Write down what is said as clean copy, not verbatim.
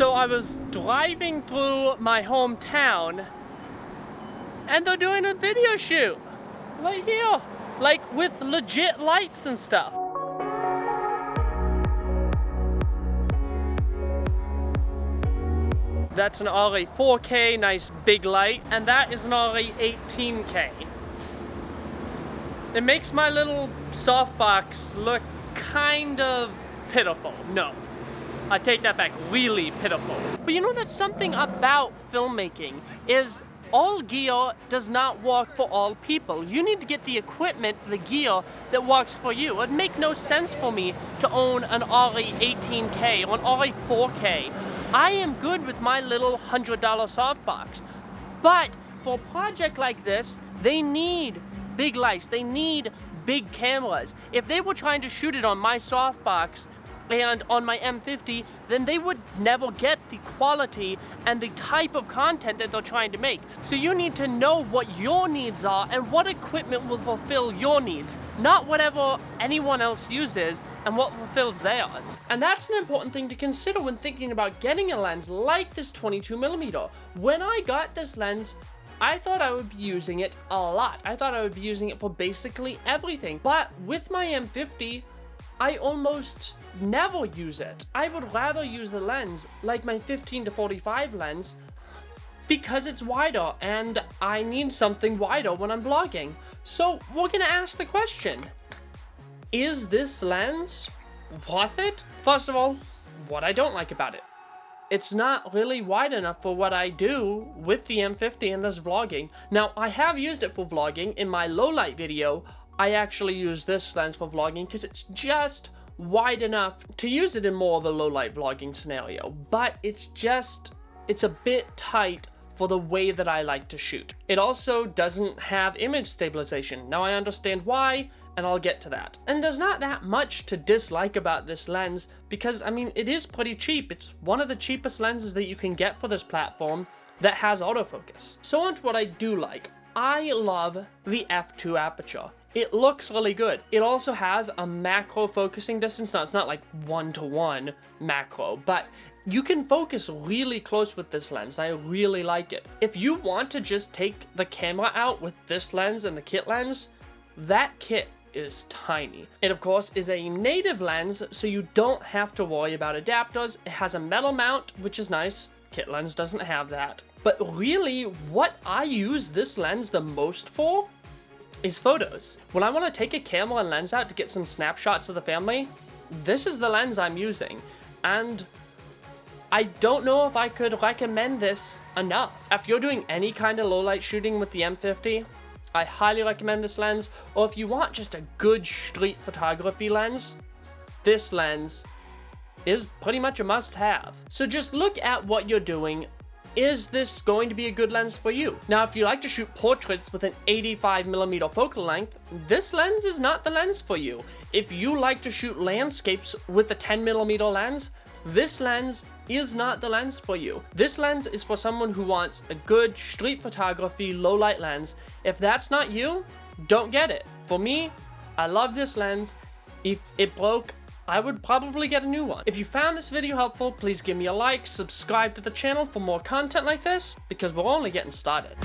So I was driving through my hometown and they're doing a video shoot right here, like with legit lights and stuff. That's an RE 4K, nice big light, and that is an RE 18K. It makes my little softbox look kind of pitiful. No, I take that back, really pitiful. But you know, that's something about filmmaking, is all gear does not work for all people. You need to get the equipment, the gear that works for you. It'd make no sense for me to own an RE 18K or an RE 4K. I am good with my little $100 softbox. But for a project like this, they need big lights, they need big cameras. If they were trying to shoot it on my softbox and on my M50, then they would never get the quality and the type of content that they're trying to make. So you need to know what your needs are and what equipment will fulfill your needs, not whatever anyone else uses and what fulfills theirs. And that's an important thing to consider when thinking about getting a lens like this 22mm. When I got this lens, I thought I would be using it a lot. I thought I would be using it for basically everything. But with my M50, I almost never use it. I would rather use the lens like my 15-45 lens because it's wider and I need something wider when I'm vlogging. So we're gonna ask the question, is this lens worth it? First of all, what I don't like about it. It's not really wide enough for what I do with the M50 and this vlogging. Now, I have used it for vlogging. In my low light video, I actually use this lens for vlogging because it's just wide enough to use it in more of a low light vlogging scenario. But it's a bit tight for the way that I like to shoot. It also doesn't have image stabilization. Now, I understand why, and I'll get to that. And there's not that much to dislike about this lens because, I mean, it is pretty cheap. It's one of the cheapest lenses that you can get for this platform that has autofocus. So on to what I do like. I love the f2 aperture. It looks really good. It also has a macro focusing distance. Now, it's not like 1-to-1 macro, but you can focus really close with this lens. I really like it. If you want to just take the camera out with this lens and the kit lens, that kit is tiny. It of course is a native lens, so you don't have to worry about adapters. It has a metal mount, which is nice. Kit lens doesn't have that. But really, what I use this lens the most for is photos. When I want to take a camera and lens out to get some snapshots of the family, this is the lens I'm using. And I don't know if I could recommend this enough. If you're doing any kind of low light shooting with the M50, I highly recommend this lens. Or if you want just a good street photography lens, this lens is pretty much a must-have. So just look at what you're doing. Is this going to be a good lens for you? Now, if you like to shoot portraits with an 85mm focal length, this lens is not the lens for you. If you like to shoot landscapes with a 10mm lens, this lens is not the lens for you. This lens is for someone who wants a good street photography low light lens. If that's not you, don't get it. For me, I love this lens. If it broke, I would probably get a new one. If you found this video helpful, please give me a like, subscribe to the channel for more content like this, because we're only getting started.